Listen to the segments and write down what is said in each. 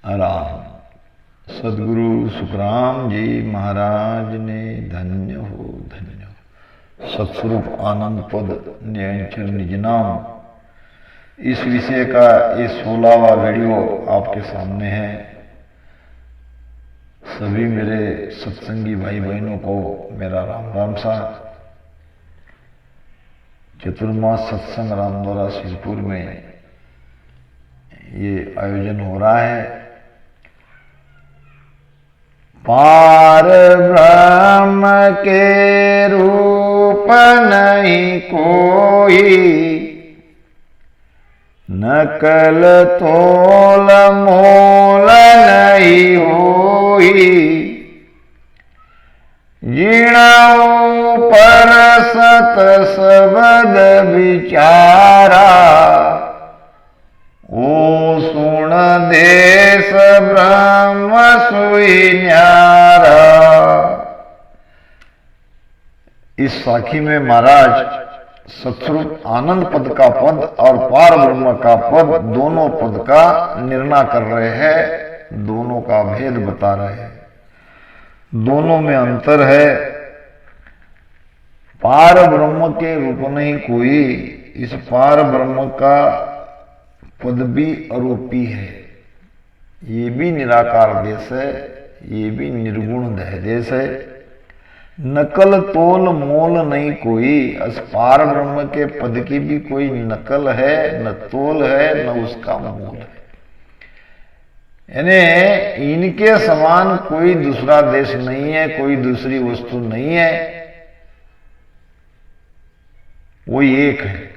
राम। सदगुरु सुखराम जी महाराज ने धन्य हो धन्य हो। सत्स्वरूप आनंद पद न्यायचर निज नाम। इस विषय का ये 16वां वीडियो आपके सामने है। सभी मेरे सत्संगी भाई बहनों को मेरा राम राम सा। चतुर्मास सत्संग रामद्वारा सिरपुर में ये आयोजन हो रहा है। पार ब्रह्म के रूप नहीं कोई, नकल तोल मोल नहीं होई। जिणौ पर सत सबद विचारा, ओ सुन देश ब्रह्म सुई न्यारा। इस साखी में महाराज सत्स्वरूप आनंद पद का पद और पार ब्रह्म का पद दोनों पद का निर्णय कर रहे हैं, दोनों का भेद बता रहे हैं, दोनों में अंतर है। पार ब्रह्म के रूप नहीं कोई, इस पार ब्रह्म का पद भी आरोपी है। ये भी निराकार देश है, ये भी निर्गुण देश है। नकल तोल मोल नहीं कोई, इस पार ब्रह्म के पद की भी कोई नकल है न तोल है न उसका मोल है। यानी इनके समान कोई दूसरा देश नहीं है, कोई दूसरी वस्तु नहीं है, वो एक है।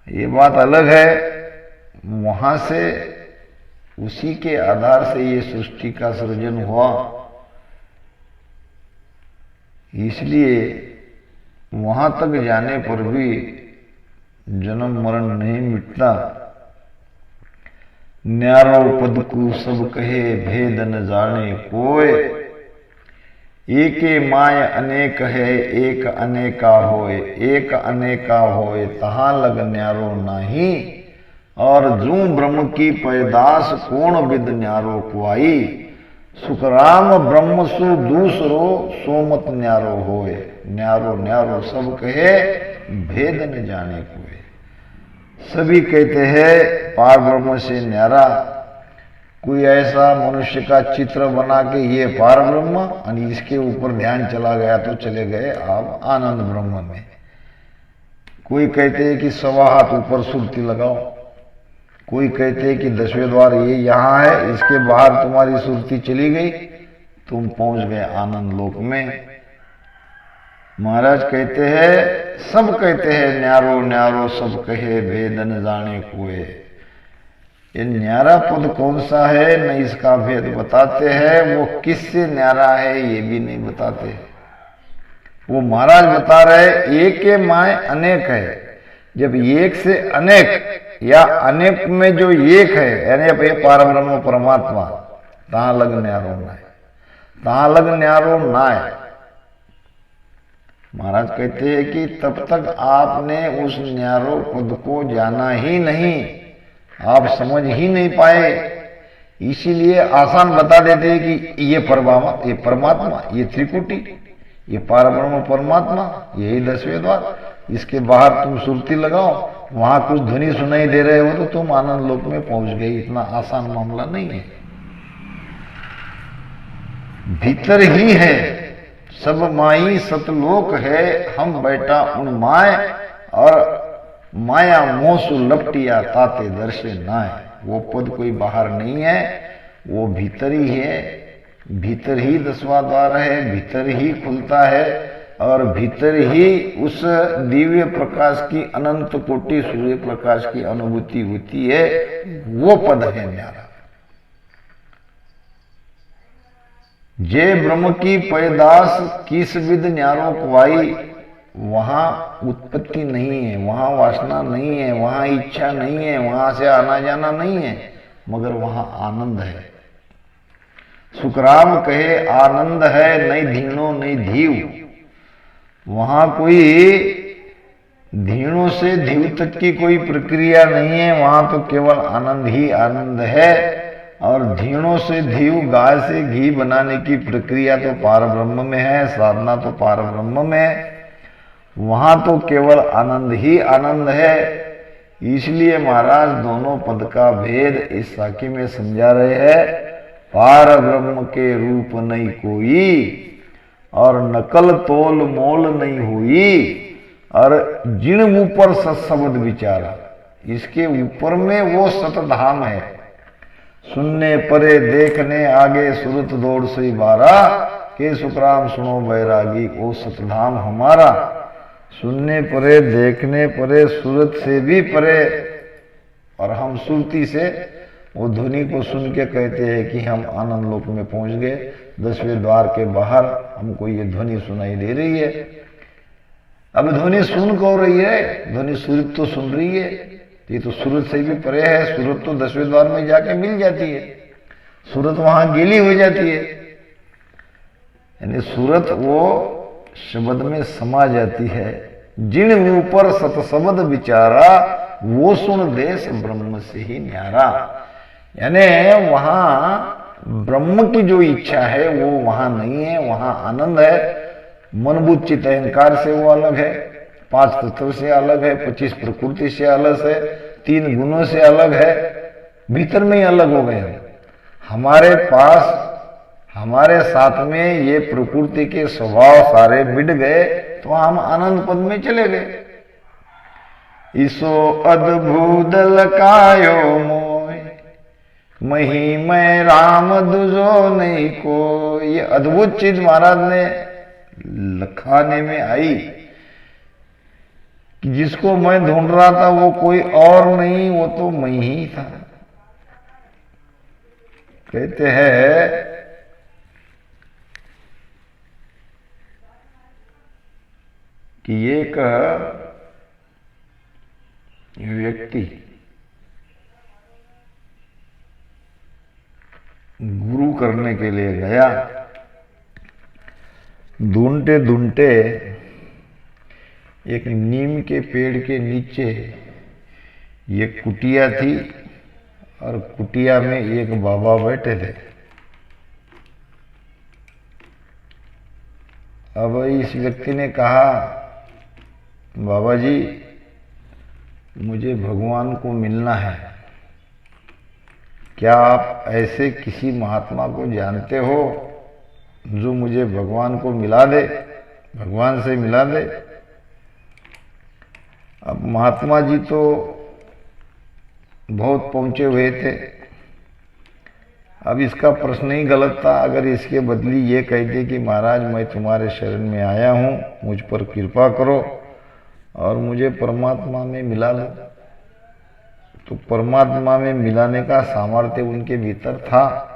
ये बात अलग है। वहां से उसी के आधार से ये सृष्टि का सृजन हुआ, इसलिए वहां तक जाने पर भी जन्म मरण नहीं मिटता। न्यारो पद को सब कहे भेद न जाने कोय, एके माय अनेक है एक अनेका होए। एक अनेका होए तहां लग न्यारो नाही, और जू ब्रह्म की पैदास कोण विद न्यारो कुआई। सुखराम ब्रह्म सु दूसरो सोमत न्यारो होए। न्यारो न्यारो सब कहे भेद न जाने कोय। सभी कहते हैं पार ब्रह्म से न्यारा। कोई ऐसा मनुष्य का चित्र बना के ये पार ब्रह्म, और इसके ऊपर ध्यान चला गया तो चले गए आप आनंद ब्रह्म में। कोई कहते हैं कि 1.25 हाथ ऊपर सुरती लगाओ, कोई कहते हैं कि 10वें द्वार ये यहाँ है, इसके बाहर तुम्हारी सुरती चली गई, तुम पहुंच गए आनंद लोक में। महाराज कहते हैं, सब कहते हैं न्यारो न्यारो सब कहे भेद न जाने कोय। ये न्यारा पद कौन सा है न इसका भेद बताते हैं, वो किससे न्यारा है ये भी नहीं बताते। वो महाराज बता रहे एक के माय अनेक है। जब एक से अनेक या अनेक में जो एक है, यानी ये पार ब्रह्म परमात्मा, तहां लग न्यारो ना है, तहां लग न्यारो ना है। महाराज कहते हैं कि तब तक आपने उस न्यारो पद को जाना ही नहीं, आप समझ ही नहीं पाए। इसीलिए आसान बता देते हैं कि ये परमात्मा, ये त्रिकुटी, ये पार ब्रह्म परमात्मा, यही 10वें द्वार, इसके बाहर तुम सुरती लगाओ, वहां कुछ ध्वनि सुनाई दे रहे हो तो तुम आनंद लोक में पहुंच गए। इतना आसान मामला नहीं है, भीतर ही है। सब माई सतलोक है, हम बैठा उन माय, और माया मोसु लपटिया ताते दर्शे नाय। वो पद कोई बाहर नहीं है, वो भीतर ही है। भीतर ही 10वां द्वार है, भीतर ही खुलता है, और भीतर ही उस दिव्य प्रकाश की अनंत कोटि सूर्य प्रकाश की अनुभूति होती है। वो पद है न्यारा। जे ब्रह्म की पैदास किस विद न्यारो कुआई। वहां उत्पत्ति नहीं है, वहां वासना नहीं है, वहां इच्छा नहीं है, वहां से आना जाना नहीं है, मगर वहां आनंद है। सुखराम कहे आनंद है, नहीं धीनो नहीं धीव। वहां कोई धीणों से धीव तक की कोई प्रक्रिया नहीं है, वहां तो केवल आनंद ही आनंद है। और धीणों से धीव, गाय से घी बनाने की प्रक्रिया तो पार ब्रह्म में है, साधना तो पार ब्रह्म में है, वहां तो केवल आनंद ही आनंद है। इसलिए महाराज दोनों पद का भेद इस साखी में समझा रहे हैं। पार ब्रह्म के रूप नहीं कोई, और नकल तोल मोल नहीं हुई, और जिन ऊपर सत्शब्द विचारा, इसके ऊपर में वो सतधाम है। सुनने परे देखने आगे सुरत दौड़ से 12, के सुखराम सुनो बैरागी ओ सतधाम हमारा। सुनने परे देखने परे सुरत से भी परे, और हम सुरती से वो ध्वनि को सुन के कहते हैं कि हम आनंद लोक में पहुंच गए। 10वें द्वार के बाहर हमको ये ध्वनि सुनाई दे रही है। अब ध्वनि सुन कौन रही है? ध्वनि सूरत तो सुन रही है। ये तो सूरत से भी परे है। सूरत तो 10वें द्वार में जाके मिल जाती है, सूरत वहां गीली हो जाती है, यानी सूरत वो शब्द में समा जाती है। जिन ऊपर सतशब्द विचारा, वो सुन देश ब्रह्म से ही न्यारा। यानी वहां ब्रह्म की जो इच्छा है वो वहां नहीं है, वहां आनंद है। मन बुद्धि चित्त अहंकार से वो अलग है, 5 तत्व से अलग है, 25 प्रकृति से अलग है, 3 गुणों से अलग है, भीतर में ही अलग हो गए। हमारे पास हमारे साथ में ये प्रकृति के स्वभाव सारे मिट गए तो हम आनंद पद में चले गए। ईसो अद्भुत लकायो मोय, महिमय राम दुजो नहीं को। ये अद्भुत चीज महाराज ने लखाने में आई कि जिसको मैं ढूंढ रहा था वो कोई और नहीं, वो तो मैं ही था। कहते हैं कि एक व्यक्ति गुरु करने के लिए गया। ढूंढते ढूंढते एक नीम के पेड़ के नीचे एक कुटिया थी, और कुटिया में एक बाबा बैठे थे। अब इस व्यक्ति ने कहा, बाबा जी मुझे भगवान को मिलना है, क्या आप ऐसे किसी महात्मा को जानते हो जो मुझे भगवान को मिला दे, भगवान से मिला दे? अब महात्मा जी तो बहुत पहुंचे हुए थे। अब इसका प्रश्न ही गलत था। अगर इसके बदली ये कहते कि महाराज मैं तुम्हारे शरण में आया हूं, मुझ पर कृपा करो और मुझे परमात्मा में मिला लो, तो परमात्मा में मिलाने का सामर्थ्य उनके भीतर था।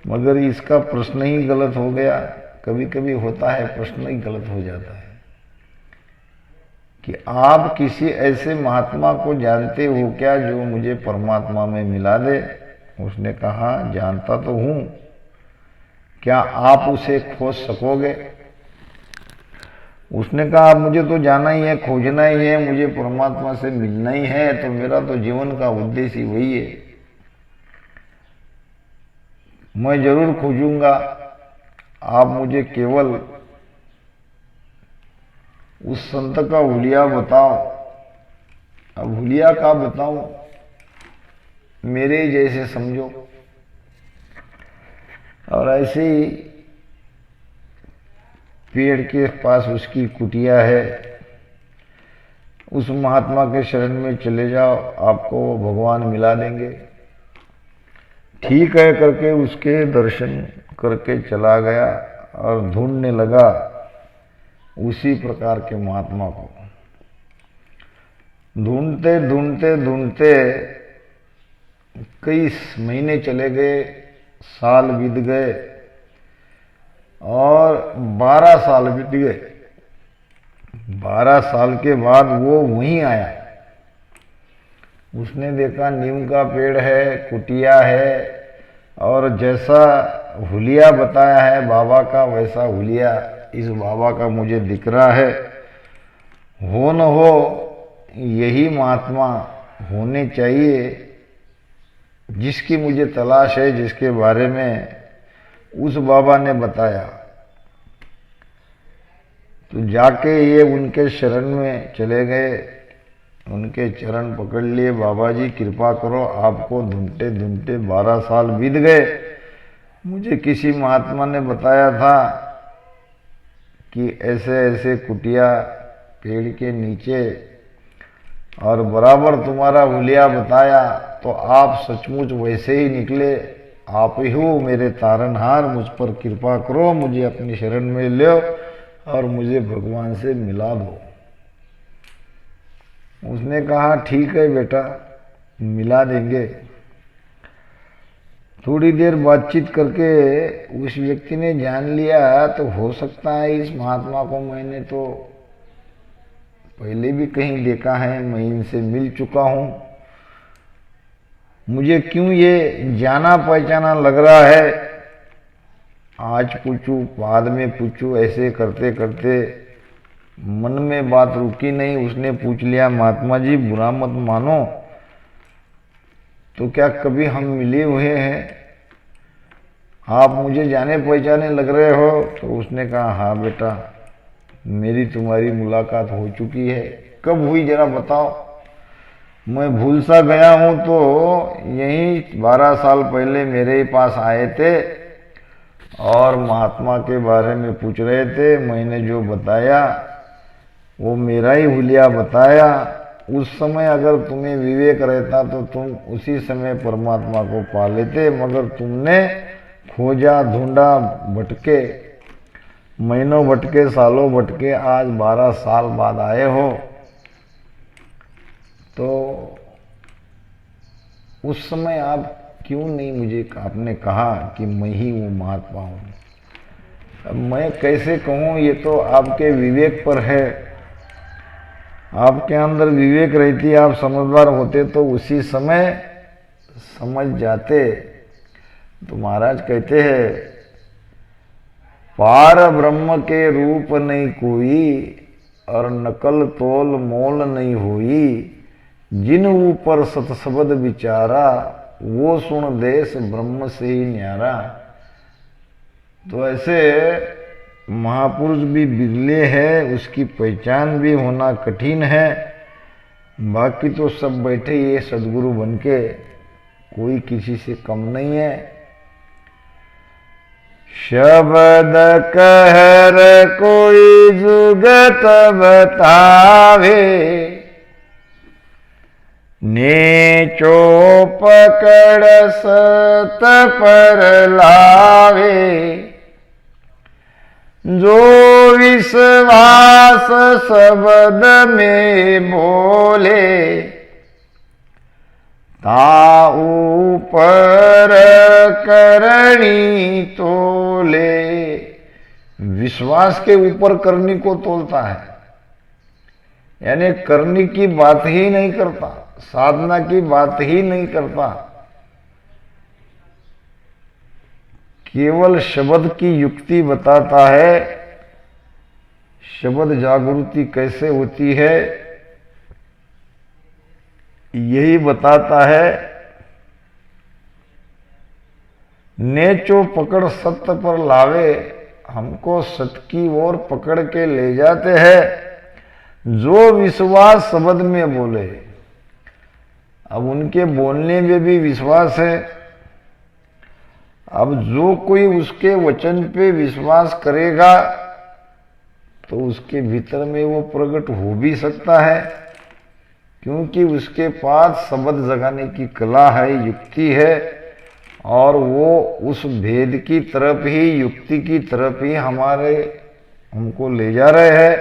मगर इसका प्रश्न ही गलत हो गया। कभी कभी होता है, प्रश्न ही गलत हो जाता है कि आप किसी ऐसे महात्मा को जानते हो क्या जो मुझे परमात्मा में मिला दे? उसने कहा, जानता तो हूं, क्या आप उसे खोज सकोगे? उसने कहा, आप मुझे तो जाना ही है, खोजना ही है, मुझे परमात्मा से मिलना ही है, तो मेरा तो जीवन का उद्देश्य ही वही है। मैं जरूर खोजूंगा, आप मुझे केवल उस संत का हुलिया बताओ। अब हुलिया का बताऊं, मेरे जैसे समझो। और ऐसे ही पेड़ के पास उसकी कुटिया है, उस महात्मा के शरण में चले जाओ, आपको वो भगवान मिला देंगे। ठीक है करके उसके दर्शन करके चला गया और ढूंढने लगा उसी प्रकार के महात्मा को। ढूंढते ढूंढते ढूंढते कई महीने चले गए, साल बीत गए, और 12 साल बीत गए। 12 साल के बाद वो वहीं आया। उसने देखा नीम का पेड़ है, कुटिया है, और जैसा हुलिया बताया है बाबा का, वैसा हुलिया इस बाबा का मुझे दिख रहा है। हो न हो यही महात्मा होने चाहिए जिसकी मुझे तलाश है, जिसके बारे में उस बाबा ने बताया। तो जाके ये उनके शरण में चले गए, उनके चरण पकड़ लिए। बाबा जी कृपा करो, आपको ढूंढते ढूंढते 12 साल बीत गए। मुझे किसी महात्मा ने बताया था कि ऐसे ऐसे कुटिया पेड़ के नीचे, और बराबर तुम्हारा हुलिया बताया, तो आप सचमुच वैसे ही निकले। आप ही हो मेरे तारनहार, मुझ पर कृपा करो, मुझे अपनी शरण में लो और मुझे भगवान से मिला दो। उसने कहा ठीक है बेटा, मिला देंगे। थोड़ी देर बातचीत करके उस व्यक्ति ने जान लिया, तो हो सकता है इस महात्मा को मैंने तो पहले भी कहीं देखा है, मैं इनसे मिल चुका हूं, मुझे क्यों ये जाना पहचाना लग रहा है। आज पूछूं बाद में पूछूं, ऐसे करते करते मन में बात रुकी नहीं। उसने पूछ लिया, महात्मा जी बुरा मत मानो, तो क्या कभी हम मिले हुए हैं? आप मुझे जाने पहचाने लग रहे हो? तो उसने कहा हाँ बेटा, मेरी तुम्हारी मुलाकात हो चुकी है। कब हुई जरा बताओ, मैं भूल सा गया हूं। तो यही 12 साल पहले मेरे पास आए थे और महात्मा के बारे में पूछ रहे थे। मैंने जो बताया वो मेरा ही हुलिया बताया। उस समय अगर तुम्हें विवेक रहता तो तुम उसी समय परमात्मा को पा लेते, मगर तुमने खोजा, ढूंढा, भटके, महीनों भटके, सालों भटके, आज 12 साल बाद आए हो। तो उस समय आप क्यों नहीं मुझे आपने कहा कि मैं ही वो महात्मा हूं? अब मैं कैसे कहूं, ये तो आपके विवेक पर है। आपके अंदर विवेक रहती, आप समझदार होते तो उसी समय समझ जाते। तो महाराज कहते हैं, पार ब्रह्म के रूप नहीं कोई, और नकल तोल मोल नहीं हुई। जिन ऊपर सतसबद विचारा, वो सुन देश ब्रह्म से ही न्यारा। तो ऐसे महापुरुष भी बिरले हैं, उसकी पहचान भी होना कठिन है। बाकी तो सब बैठे ये सदगुरु बनके, कोई किसी से कम नहीं है। शब्द कहर कोई जुगत बतावे, नेचो पकड़ सत पर लावे। जो विश्वास शब्द में बोले, ता ऊपर करनी तोले। विश्वास के ऊपर करनी को तोलता है, यानी करनी की बात ही नहीं करता, साधना की बात ही नहीं करता, केवल शब्द की युक्ति बताता है। शब्द जागृति कैसे होती है यही बताता है। नेचो पकड़ सत्य पर लावे, हमको सत्य की ओर पकड़ के ले जाते हैं। जो विश्वास शब्द में बोले, अब उनके बोलने में भी विश्वास है। अब जो कोई उसके वचन पे विश्वास करेगा तो उसके भीतर में वो प्रकट हो भी सकता है, क्योंकि उसके पास शब्द जगाने की कला है, युक्ति है, और वो उस भेद की तरफ ही, युक्ति की तरफ ही हमको ले जा रहे हैं,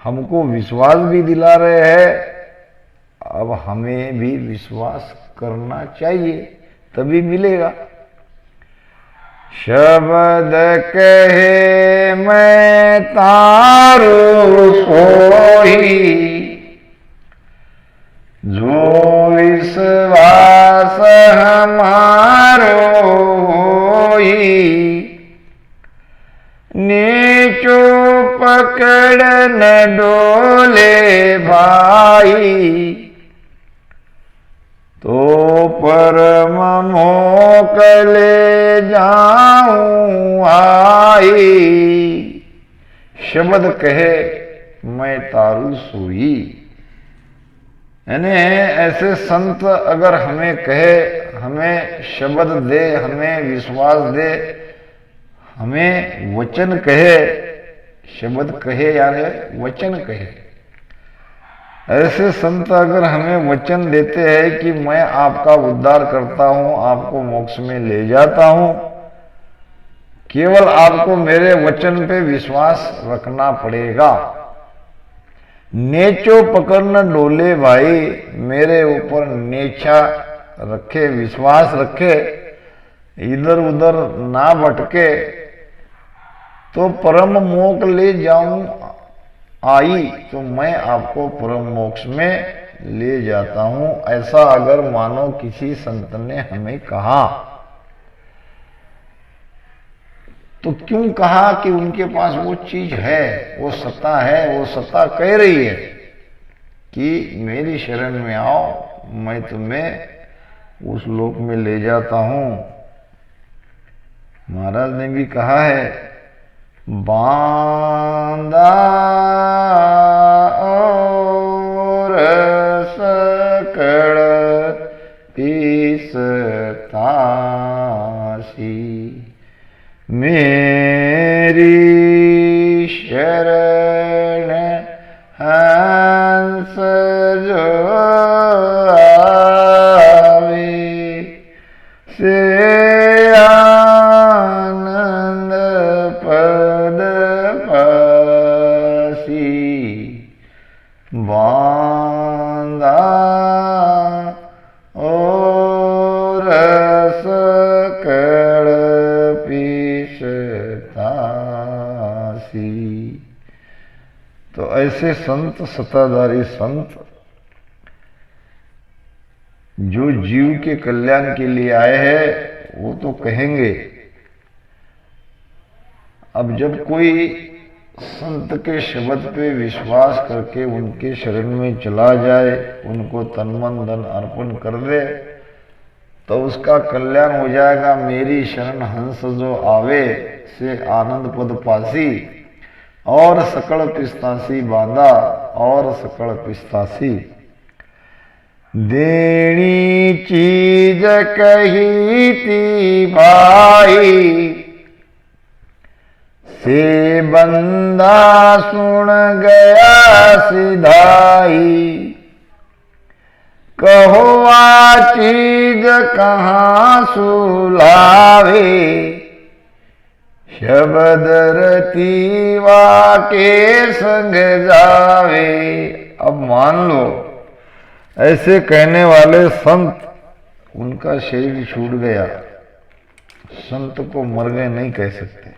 हमको विश्वास भी दिला रहे हैं। अब हमें भी विश्वास करना चाहिए, तभी मिलेगा। शब्द कहे मैं तारू कोई, जो विश्वास हमारो होई। नीचो पकड़ न डोले भाई, तो परम मोकले जाऊं आई। शब्द कहे मैं तारू सोई, यानी ऐसे संत अगर हमें कहे, हमें शब्द दे, हमें विश्वास दे, हमें वचन कहे, शब्द कहे यानी वचन कहे, ऐसे संत अगर हमें वचन देते हैं कि मैं आपका उद्धार करता हूं, आपको मोक्ष में ले जाता हूं, केवल आपको मेरे वचन पे विश्वास रखना पड़ेगा। नेचो पकड़ना डोले भाई, मेरे ऊपर नेचा रखे, विश्वास रखे, इधर उधर ना भटके, तो परम मोक्ष ले जाऊं आई, तो मैं आपको परम मोक्ष में ले जाता हूं। ऐसा अगर मानो किसी संत ने हमें कहा, तो क्यों कहा कि उनके पास वो चीज है, वो सत्ता है, वो सत्ता कह रही है कि मेरी शरण में आओ, मैं तुम्हें उस लोक में ले जाता हूं। महाराज ने भी कहा है, बांधा और सकड़ पीसतासी, मेरी शरण हंस जो आवे, से आनंद पद पासी। बांधा और सकड़ पीसतासी। तो ऐसे संत, सत्ताधारी संत, जो जीव के कल्याण के लिए आए हैं, वो तो कहेंगे। अब जब कोई संत के शब्द पे विश्वास करके उनके शरण में चला जाए, उनको तन मन धन अर्पण कर दे, तो उसका कल्याण हो जाएगा। मेरी शरण हंस जो आवे, से आनंद पद पासी, और सकल पिस्तासी बांधा, और सकल पिस्तासी। देनी चीज कही थी भाई, से बंदा सुन गया सिधाई। कहो आ चीज कहाँ सुलावे, शब्द रतीवा के संग जावे। अब मान लो ऐसे कहने वाले संत, उनका शरीर छूट गया, संत को मर गए नहीं कह सकते।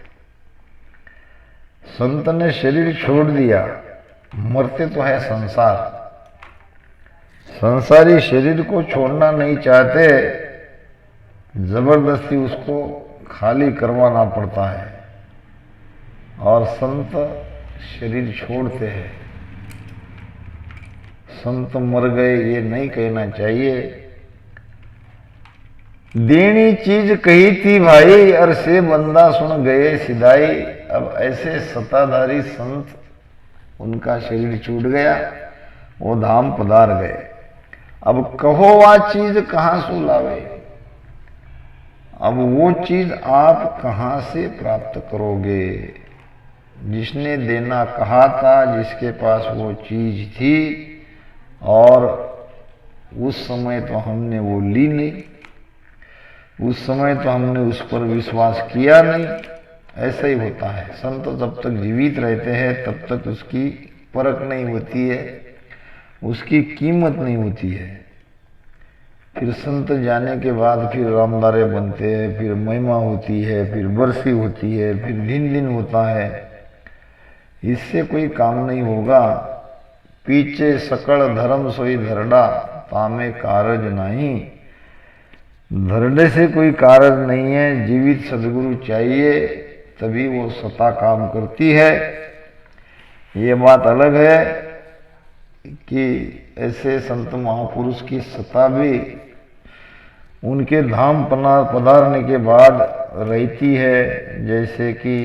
संत ने शरीर छोड़ दिया, मरते तो है संसार, संसारी शरीर को छोड़ना नहीं चाहते, जबरदस्ती उसको खाली करवाना पड़ता है, और संत शरीर छोड़ते हैं। संत मर गए ये नहीं कहना चाहिए। देनी चीज कही थी भाई, और से बंदा सुन गए सिधाई। अब ऐसे सत्ताधारी संत, उनका शरीर छूट गया, वो धाम पधार गए। अब कहो वह चीज कहाँ सु लावे, अब वो चीज आप कहाँ से प्राप्त करोगे। जिसने देना कहा था, जिसके पास वो चीज थी, और उस समय तो हमने वो ली नहीं, उस समय तो हमने उस पर विश्वास किया नहीं। ऐसा ही होता है। संत जब तक जीवित रहते हैं तब तक उसकी परख नहीं होती है, उसकी कीमत नहीं होती है। फिर संत जाने के बाद फिर रामदारे बनते हैं, फिर महिमा होती है, फिर बरसी होती है, फिर दिन दिन होता है। इससे कोई काम नहीं होगा। पीछे सकल धर्म सोई धरडा, तामे कारज नहीं। धरडे से कोई कारज नहीं है। जीवित सदगुरु चाहिए, तभी वो सत्ता काम करती है। ये बात अलग है कि ऐसे संत महापुरुष की सत्ता भी उनके धाम पधारने के बाद रहती है। जैसे कि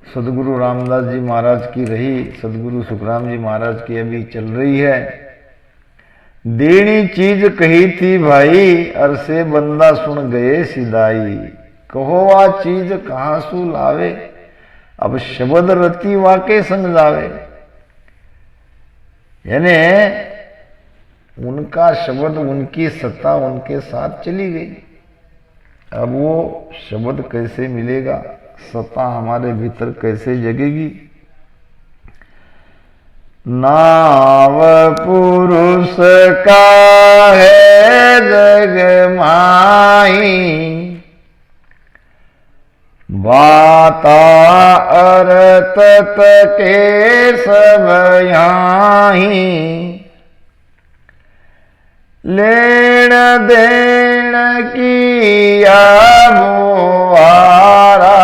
सदगुरु रामदास जी महाराज की रही, सदगुरु सुखराम जी महाराज की अभी चल रही है। देनी चीज कही थी भाई, अरसे बंदा सुन गए सिदाई। कहो आ चीज कहाँ सु लावे, अब शब्द रति वाके संग जावे। यानी उनका शब्द, उनकी सत्ता उनके साथ चली गई। अब वो शब्द कैसे मिलेगा, सत्ता हमारे भीतर कैसे जगेगी। नाव पुरुष का है जग माही, बाता अरत के सब यहाँ। लेन देन किया बुआरा,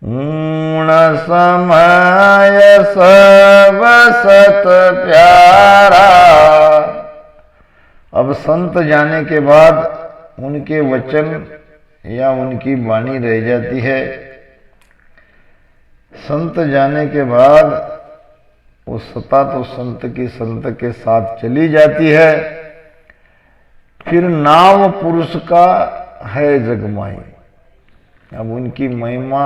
ऊण समय सब सत प्यारा। अब संत जाने के बाद उनके वचन या उनकी वाणी रह जाती है। संत जाने के बाद वो सत्ता तो संत के साथ चली जाती है। फिर नाव पुरुष का है जगमाई। अब उनकी महिमा,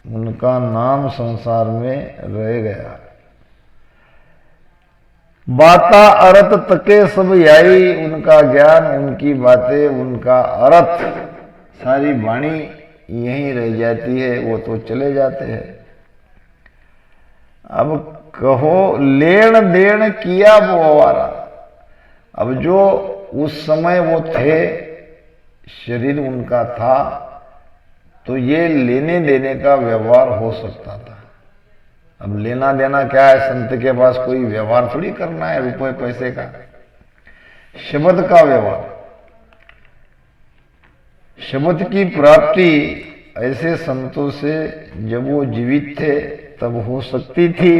उनका नाम संसार में रह गया। बाता अर्थ तके सब आई, उनका ज्ञान, उनकी बातें, उनका अर्थ, सारी वाणी यहीं रह जाती है, वो तो चले जाते हैं। अब कहो लेन देन किया वो आवारा। अब जो उस समय वो थे, शरीर उनका था, तो ये लेने देने का व्यवहार हो सकता था। अब लेना देना क्या है, संत के पास कोई व्यवहार थोड़ी करना है रुपए पैसे का, शब्द का व्यवहार। शब्द की प्राप्ति ऐसे संतों से जब वो जीवित थे तब हो सकती थी।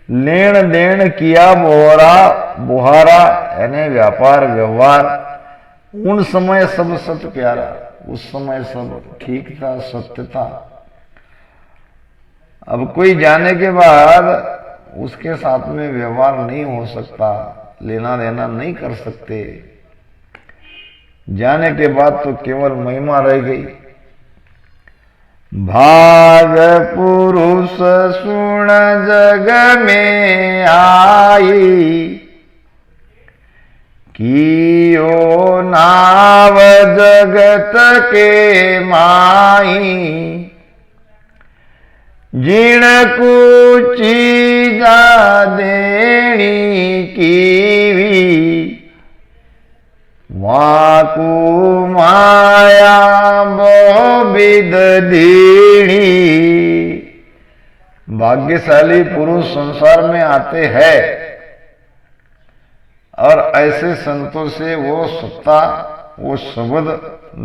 लेन देन किया बुहारा, यानी व्यापार व्यवहार। उन समय सब सत्य प्यारा, उस समय सब ठीक था, सत्य था। अब कोई जाने के बाद उसके साथ में व्यवहार नहीं हो सकता, लेना देना नहीं कर सकते। जाने के बाद तो केवल महिमा रह गई। भाग पुरुष सुन जग में आई, कियो नाव जगत के माई। जिनको चीजा देनी कीवी, वाकू माया बो विद दीनी। भाग्यशाली पुरुष संसार में आते हैं और ऐसे संतों से वो सत्ता, वो शब्द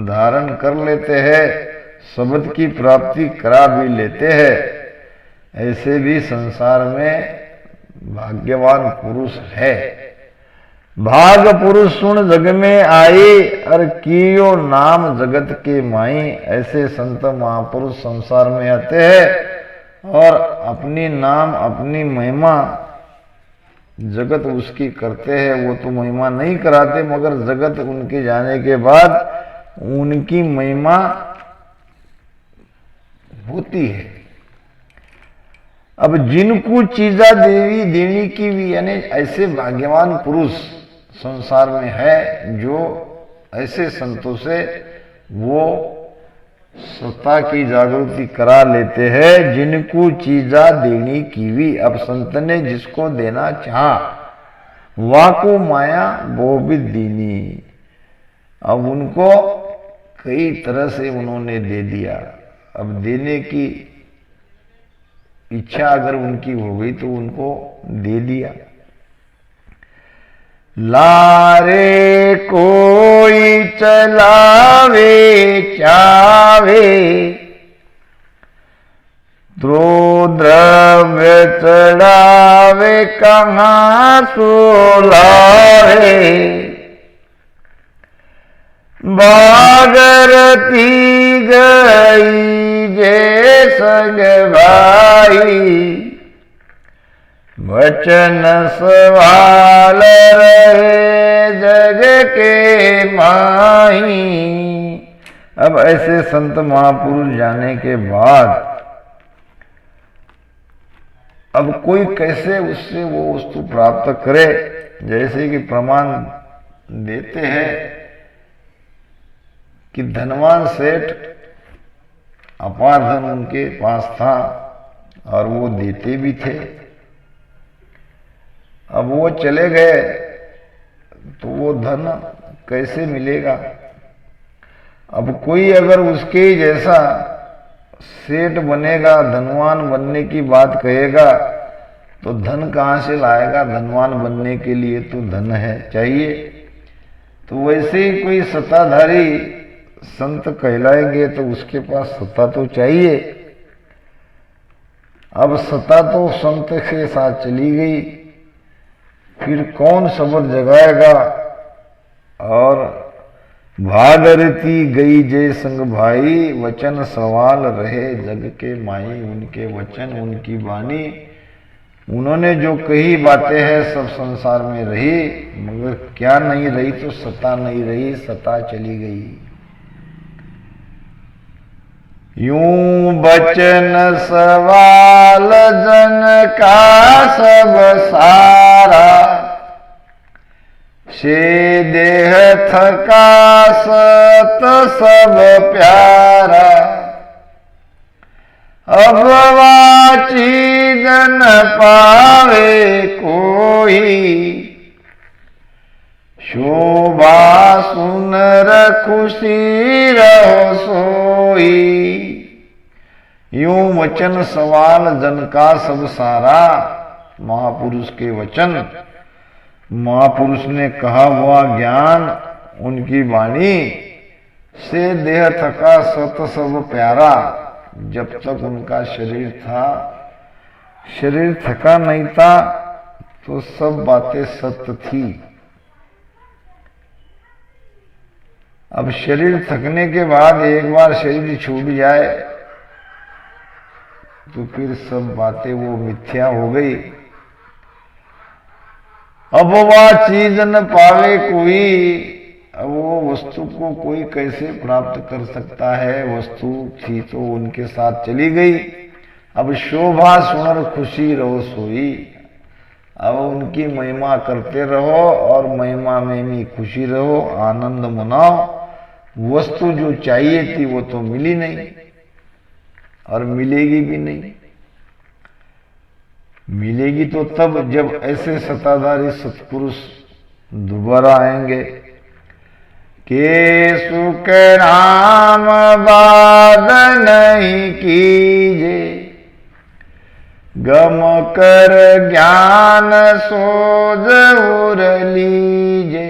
धारण कर लेते हैं, शब्द की प्राप्ति करा भी लेते हैं। ऐसे भी संसार में भाग्यवान पुरुष है। भाग पुरुष सुन जग में आई, और कियो नाम जगत के माई। ऐसे संत महापुरुष संसार में आते हैं और अपनी नाम, अपनी महिमा जगत उसकी करते हैं। वो तो महिमा नहीं कराते, मगर जगत उनके जाने के बाद उनकी महिमा होती है। अब जिनको चीजा देवी देनी की भी, यानी ऐसे भाग्यवान पुरुष संसार में है जो ऐसे संतों से वो सत्ता की जागृति करा लेते हैं। जिनको चीजा देनी की भी, अब संत ने जिसको देना चाहा, वाको माया वो भी दीनी। अब उनको कई तरह से उन्होंने दे दिया। अब देने की इच्छा अगर उनकी हो गई तो उनको दे दिया। लारे कोई चलावे चावे, तो द्रव्य चढ़ावे कहाँ सुलावे, भागरती गई जे संग भाई, वचन सवाल रहे जग के माही। अब ऐसे संत महापुरुष जाने के बाद अब कोई कैसे उससे वो वस्तु प्राप्त करे। जैसे कि प्रमाण देते हैं कि धनवान सेठ अपार धन उनके पास था और वो देते भी थे। अब वो चले गए तो वो धन कैसे मिलेगा। अब कोई अगर उसके जैसा सेठ बनेगा, धनवान बनने की बात कहेगा, तो धन कहाँ से लाएगा। धनवान बनने के लिए तो धन है चाहिए। तो वैसे ही कोई सत्ताधारी संत कहलाएंगे तो उसके पास सत्ता तो चाहिए। अब सत्ता तो संत के साथ चली गई, फिर कौन शब्द जगाएगा। और भागरती गई जय संग भाई, वचन सवाल रहे जग के माई। उनके वचन, उनकी वाणी, उन्होंने जो कही बातें हैं सब संसार में रही, मगर क्या नहीं रही तो सत्ता नहीं रही, सत्ता चली गई। यूं बचन सवाल जन का सब सारा, से देह थका सत सब प्यारा। अब वाची जन पावे कोई, शोभा सुनर खुशी रहो सोई। यूं वचन सवाल जन का सब सारा, महापुरुष के वचन, महापुरुष ने कहा हुआ ज्ञान, उनकी वाणी से देह थका सत सब प्यारा। जब तक उनका शरीर था, शरीर थका नहीं था तो सब बातें सत्य थी। अब शरीर थकने के बाद एक बार शरीर छूट जाए तो फिर सब बातें वो मिथ्या हो गई। अब वह चीज न पावे कोई, अब वो वस्तु को कोई कैसे प्राप्त कर सकता है। वस्तु थी तो उनके साथ चली गई। अब शोभा सुनर खुशी रहो सोई। अब उनकी महिमा करते रहो और महिमा में भी खुशी रहो, आनंद मनाओ। वस्तु जो चाहिए थी वो तो मिली नहीं और मिलेगी भी नहीं। मिलेगी तो तब जब ऐसे सत्ताधारी सत्पुरुष दोबारा आएंगे। के सुख राम बाद नहीं कीजे, गम कर ज्ञान सोज उर लीजे।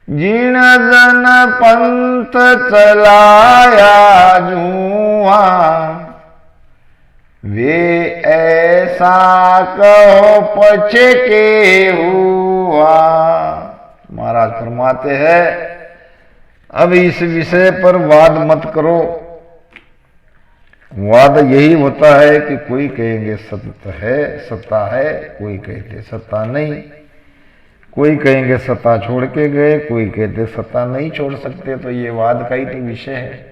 जिन जन पंथ चलाया जुआ, वे ऐसा कहो पछे के हुआ। महाराज फरमाते हैं अब इस विषय पर वाद मत करो। वाद यही होता है कि कोई कहेंगे सत्य है, सत्ता है, कोई कहते सत्ता नहीं। कोई कहेंगे सत्ता छोड़ के गए, कोई कहते सत्ता नहीं छोड़ सकते। तो ये वाद का ही तो विषय है।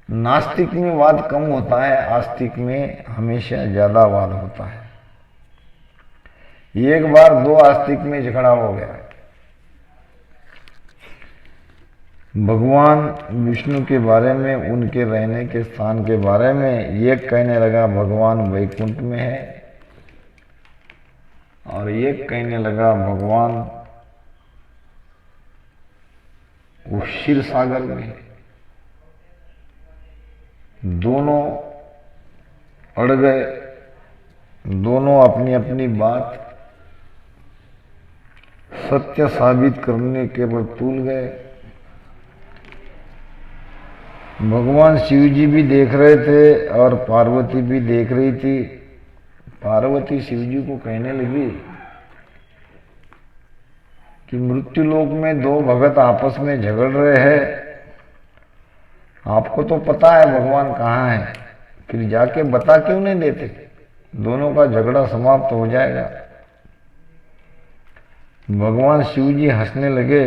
नास्तिक में वाद कम होता है, आस्तिक में हमेशा ज्यादा वाद होता है। एक बार दो आस्तिक में झगड़ा हो गया। भगवान विष्णु के बारे में, उनके रहने के स्थान के बारे में एक कहने लगा भगवान वैकुंठ में है और एक कहने लगा भगवान वो क्षीर सागर में है। दोनों अड़ गए, दोनों अपनी अपनी बात सत्य साबित करने के पर तुल गए। भगवान शिव जी भी देख रहे थे और पार्वती भी देख रही थी। पार्वती शिव जी को कहने लगी कि मृत्यु लोक में दो भगत आपस में झगड़ रहे हैं, आपको तो पता है भगवान कहाँ है, फिर जाके बता क्यों नहीं देते, दोनों का झगड़ा समाप्त हो जाएगा। भगवान शिव जी हंसने लगे,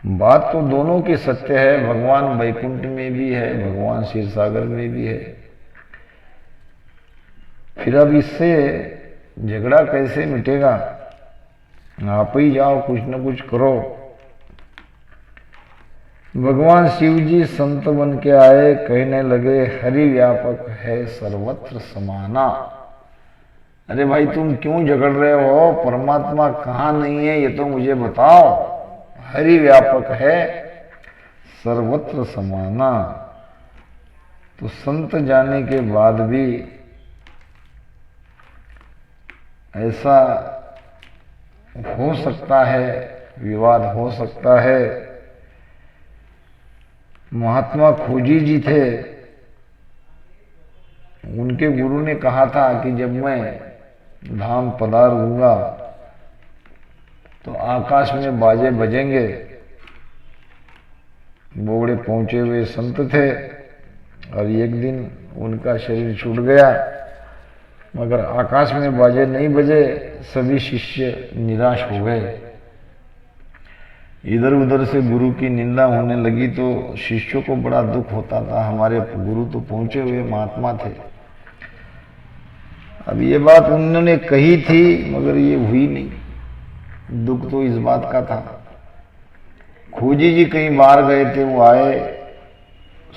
बात तो दोनों की सत्य है, भगवान वैकुंठ में भी है, भगवान क्षीर सागर में भी है, फिर अब इससे झगड़ा कैसे मिटेगा, आप ही जाओ कुछ न कुछ करो। भगवान शिव जी संत बन के आए, कहने लगे हरि व्यापक है सर्वत्र समाना। अरे भाई तुम क्यों झगड़ रहे हो, परमात्मा कहाँ नहीं है ये तो मुझे बताओ। हरि व्यापक है सर्वत्र समाना। तो संत जाने के बाद भी ऐसा हो सकता है, विवाद हो सकता है। महात्मा खोजी जी थे, उनके गुरु ने कहा था कि जब मैं धाम पधारूंगा तो आकाश में बाजे बजेंगे। वो बड़े पहुंचे हुए संत थे और एक दिन उनका शरीर छूट गया, मगर आकाश में बाजे नहीं बजे, सभी शिष्य निराश हो गए। इधर उधर से गुरु की निंदा होने लगी तो शिष्यों को बड़ा दुख होता था, हमारे गुरु तो पहुंचे हुए महात्मा थे। अब ये बात उन्होंने कही थी मगर ये हुई नहीं। दुख तो इस बात का था। खोजी जी कहीं बाहर गए थे, वो आए,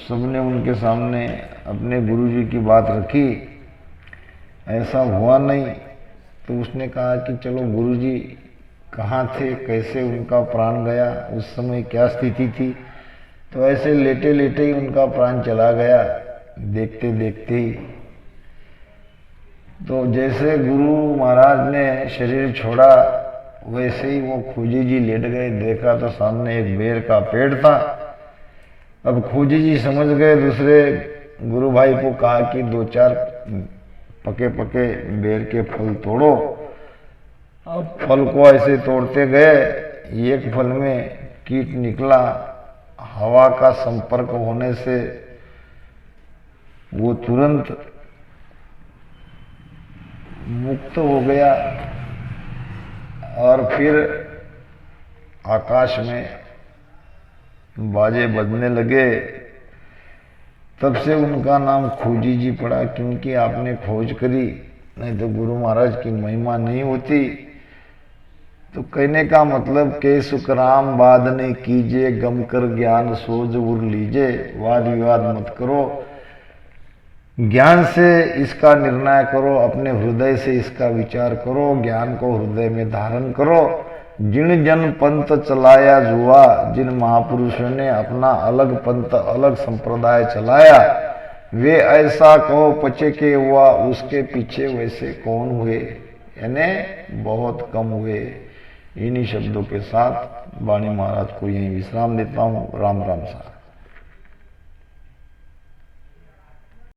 सबने उनके सामने अपने गुरु जी की बात रखी, ऐसा हुआ नहीं। तो उसने कहा कि चलो गुरु जी कहाँ थे, कैसे उनका प्राण गया, उस समय क्या स्थिति थी। तो ऐसे लेटे लेटे ही उनका प्राण चला गया, देखते देखते ही। तो जैसे गुरु महाराज ने शरीर छोड़ा वैसे ही वो खोजी जी लेट गए। देखा तो सामने एक बेर का पेड़ था। अब खोजी जी समझ गए, दूसरे गुरु भाई को कहा कि दो चार पके पके बेर के फल तोड़ो। अब फल को ऐसे तोड़ते गए, एक फल में कीट निकला, हवा का संपर्क होने से वो तुरंत मुक्त हो गया और फिर आकाश में बाजे बजने लगे। तब से उनका नाम खोजी जी पड़ा, क्योंकि आपने खोज करी, नहीं तो गुरु महाराज की महिमा नहीं होती। तो कहने का मतलब के सुखराम वाद ने कीजिए, गम कर ज्ञान सोज उर लीजिए। वाद विवाद मत करो, ज्ञान से इसका निर्णय करो, अपने हृदय से इसका विचार करो, ज्ञान को हृदय में धारण करो। जिन जन पंथ चलाया जुआ, जिन महापुरुषों ने अपना अलग पंथ अलग संप्रदाय चलाया, वे ऐसा कहो पचे के हुआ, उसके पीछे वैसे कौन हुए, यानी बहुत कम हुए। इन्हीं शब्दों के साथ वाणी महाराज को यहीं विश्राम देता हूँ। राम राम साहब।